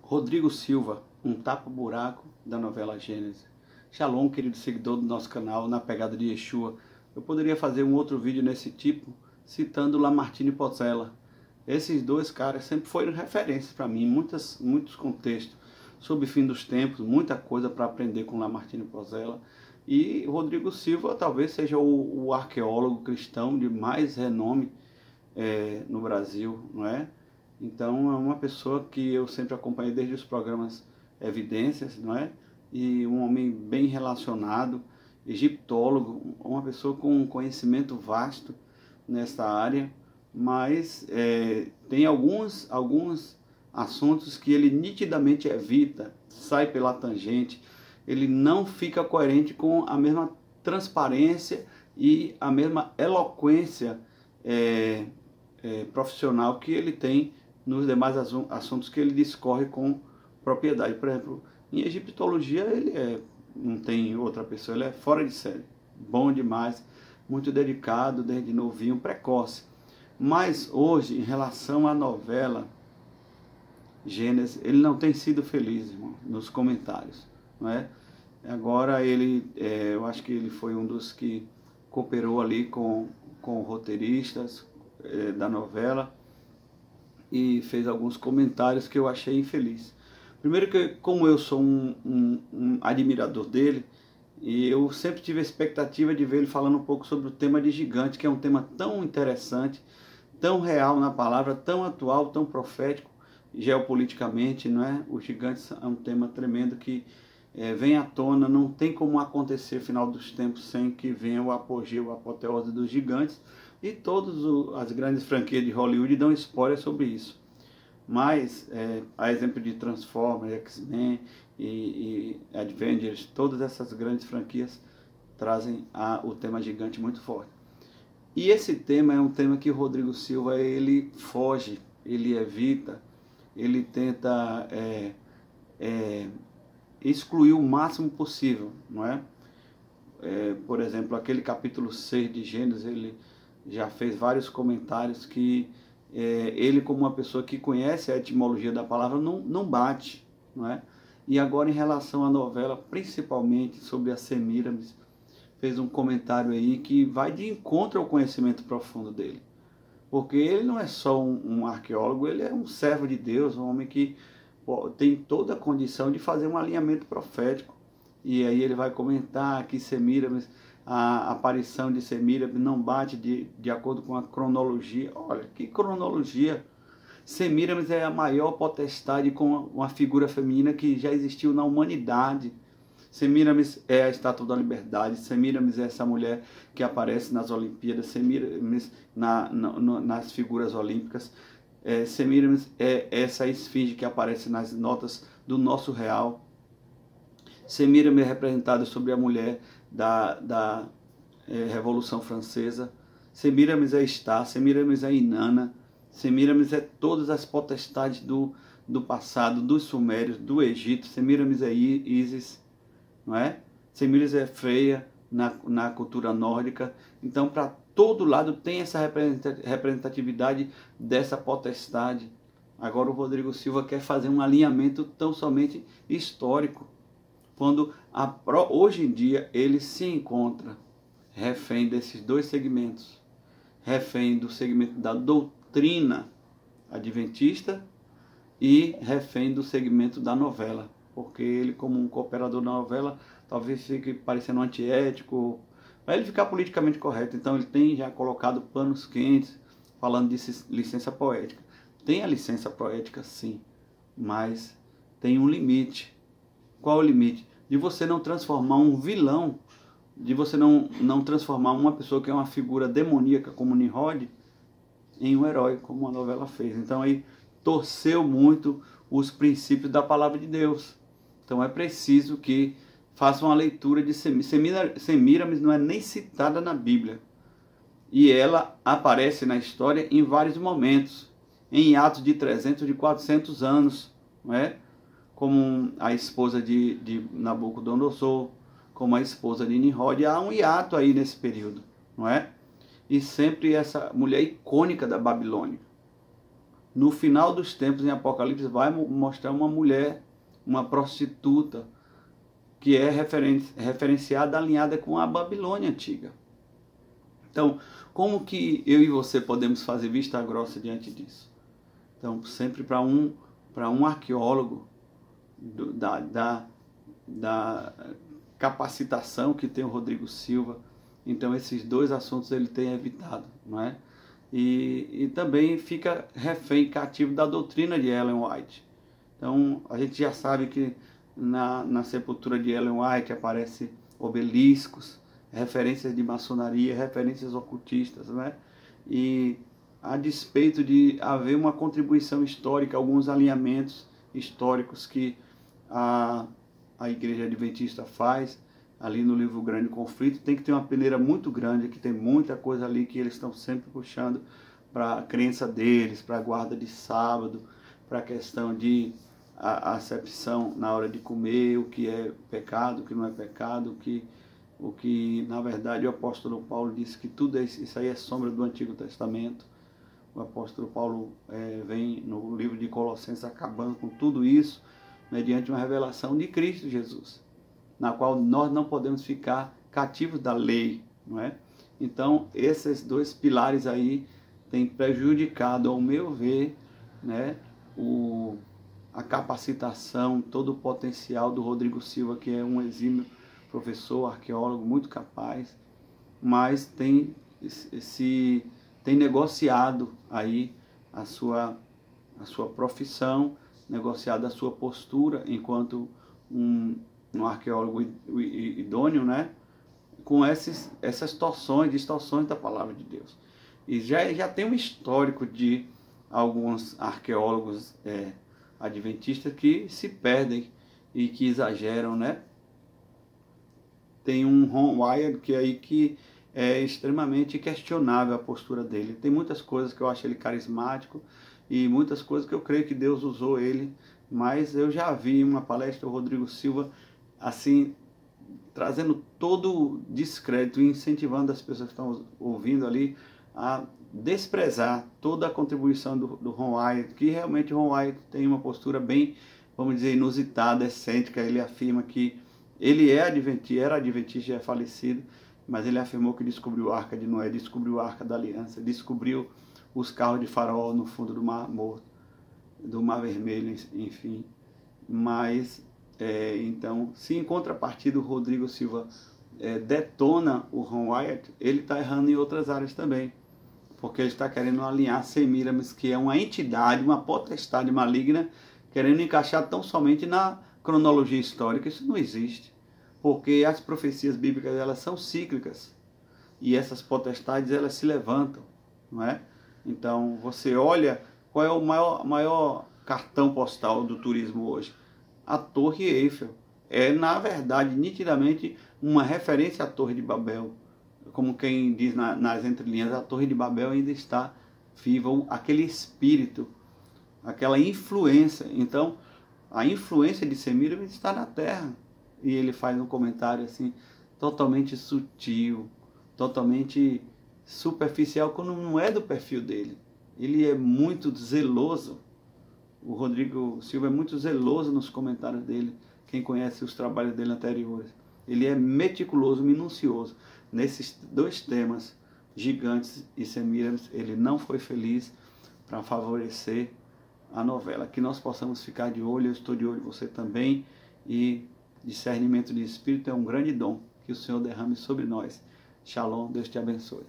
Rodrigo Silva, um tapa-buraco da novela Gênesis. Shalom, querido seguidor do nosso canal, Na Pegada de Yeshua. Eu poderia fazer um outro vídeo nesse tipo, citando Lamartine Pozzella. Esses dois caras sempre foram referências para mim, muitos contextos sobre o fim dos tempos, muita coisa para aprender com Lamartine Pozzella. E Rodrigo Silva talvez seja o arqueólogo cristão de mais renome no Brasil, não é? Então é uma pessoa que eu sempre acompanhei desde os programas Evidências, não é? E um homem bem relacionado, egiptólogo, uma pessoa com um conhecimento vasto nessa área, mas tem alguns assuntos que ele nitidamente evita, sai pela tangente, ele não fica coerente com a mesma transparência e a mesma eloquência profissional que ele tem nos demais assuntos que ele discorre com propriedade. Por exemplo, em egiptologia ele não tem outra pessoa, ele é fora de série, bom demais, muito dedicado, desde novinho, precoce. Mas hoje, em relação à novela Gênesis, ele não tem sido feliz, irmão, nos comentários, não é? Agora eu acho que ele foi um dos que cooperou ali com roteiristas da novela e fez alguns comentários que eu achei infeliz. Primeiro que, como eu sou um admirador dele, e eu sempre tive a expectativa de ver ele falando um pouco sobre o tema de Gigante, que é um tema tão interessante, tão real na palavra, tão atual, tão profético, geopoliticamente, não é? Os gigantes é um tema tremendo que vem à tona, não tem como acontecer final dos tempos sem que venha o apogeu, a apoteose dos gigantes, e todas as grandes franquias de Hollywood dão spoiler sobre isso. Mas, a exemplo de Transformers, X-Men e Avengers, todas essas grandes franquias trazem o tema gigante muito forte. E esse tema é um tema que o Rodrigo Silva ele foge, ele evita, ele tenta excluir o máximo possível, não é? Por exemplo, aquele capítulo 6 de Gênesis, ele já fez vários comentários que ele, como uma pessoa que conhece a etimologia da palavra, não bate, não é? E agora, em relação à novela, principalmente sobre a Semíramis, fez um comentário aí que vai de encontro ao conhecimento profundo dele. Porque ele não é só um arqueólogo, ele é um servo de Deus, um homem que tem toda a condição de fazer um alinhamento profético. E aí ele vai comentar que Semíramis, a aparição de Semíramis não bate de acordo com a cronologia. Olha, que cronologia! Semíramis é a maior potestade com uma figura feminina que já existiu na humanidade. Semíramis é a estátua da liberdade, Semíramis é essa mulher que aparece nas Olimpíadas, Semíramis nas figuras olímpicas, Semíramis é essa esfinge que aparece nas notas do nosso real. Semíramis é representada sobre a mulher da Revolução Francesa. Semíramis é Está, Semíramis é Inanna, Semíramis é todas as potestades do passado, dos sumérios, do Egito. Semíramis é Ísis, não é? Semíramis é Freia na cultura nórdica. Então, para todo lado tem essa representatividade dessa potestade. Agora o Rodrigo Silva quer fazer um alinhamento tão somente histórico, quando hoje em dia ele se encontra refém desses dois segmentos, refém do segmento da doutrina adventista e refém do segmento da novela, porque ele, como um cooperador da novela, talvez fique parecendo antiético, para ele ficar politicamente correto. Então ele tem já colocado panos quentes, falando de licença poética. Tem a licença poética sim, mas tem um limite. Qual o limite? De você não transformar um vilão, de você não transformar uma pessoa que é uma figura demoníaca como Nimrod em um herói, como a novela fez. Então aí torceu muito os princípios da palavra de Deus. Então é preciso que faça uma leitura de Semíramis, não é nem citada na Bíblia. E ela aparece na história em vários momentos, em atos de 300, de 400 anos, não é? Como a esposa de Nabucodonosor, como a esposa de Nimrod. Há um hiato aí nesse período, não é? E sempre essa mulher icônica da Babilônia. no final dos tempos, em Apocalipse, vai mostrar uma mulher, uma prostituta, que é referenciada, alinhada com a Babilônia antiga. Então, como que eu e você podemos fazer vista grossa diante disso? Então, sempre para um arqueólogo da capacitação que tem o Rodrigo Silva, então esses dois assuntos ele tem evitado, não é? E também fica refém, cativo da doutrina de Ellen White. Então, a gente já sabe que na sepultura de Ellen White aparecem obeliscos, referências de maçonaria, referências ocultistas, né? E a despeito de haver uma contribuição histórica, alguns alinhamentos históricos que a Igreja Adventista faz, ali no livro Grande Conflito, tem que ter uma peneira muito grande, que tem muita coisa ali que eles estão sempre puxando para a crença deles, para a guarda de sábado, para a questão de a acepção na hora de comer, o que é pecado, o que não é pecado, o que na verdade o apóstolo Paulo disse que tudo isso aí é sombra do Antigo Testamento. O apóstolo Paulo vem no livro de Colossenses acabando com tudo isso, mediante uma revelação de Cristo Jesus, na qual nós não podemos ficar cativos da lei, não é? Então, esses dois pilares aí têm prejudicado, ao meu ver, né, a capacitação, todo o potencial do Rodrigo Silva, que é um exímio professor, arqueólogo, muito capaz, mas tem negociado aí a sua profissão, negociado a sua postura enquanto um arqueólogo idôneo, né? Com essas distorções da palavra de Deus. E já tem um histórico de alguns arqueólogos adventistas que se perdem e que exageram, né? Tem um Ron Wyatt que é extremamente questionável a postura dele. Tem muitas coisas que eu acho ele carismático e muitas coisas que eu creio que Deus usou ele, mas eu já vi uma palestra do Rodrigo Silva assim, trazendo todo o descrédito e incentivando as pessoas que estão ouvindo ali a desprezar toda a contribuição do Ron Wyatt, que realmente o Ron Wyatt tem uma postura bem, vamos dizer, inusitada, excêntrica. Ele afirma que ele era adventista, é falecido, mas ele afirmou que descobriu a Arca de Noé, descobriu a Arca da Aliança, descobriu os carros de Faraó no fundo do Mar Morto, do Mar Vermelho, enfim. Mas, então, se em contrapartida o Rodrigo Silva detona o Ron Wyatt, ele está errando em outras áreas também, porque ele está querendo alinhar Semíramis, que é uma entidade, uma potestade maligna, querendo encaixar tão somente na cronologia histórica. Isso não existe, porque as profecias bíblicas elas são cíclicas e essas potestades elas se levantam, não é? Então você olha qual é o maior cartão postal do turismo hoje. A Torre Eiffel é, na verdade, nitidamente uma referência à Torre de Babel. Como quem diz nas entrelinhas, a Torre de Babel ainda está viva, aquele espírito, aquela influência. Então, a influência de Semíramis está na Terra. E ele faz um comentário assim, totalmente sutil, totalmente superficial, quando não é do perfil dele. Ele é muito zeloso. O Rodrigo Silva é muito zeloso nos comentários dele. Quem conhece os trabalhos dele anteriores, ele é meticuloso, minucioso. Nesses dois temas, Gigantes e Semíramis, ele não foi feliz para favorecer a novela. Que nós possamos ficar de olho, eu estou de olho, você também. E discernimento de espírito é um grande dom que o Senhor derrame sobre nós. Shalom, Deus te abençoe.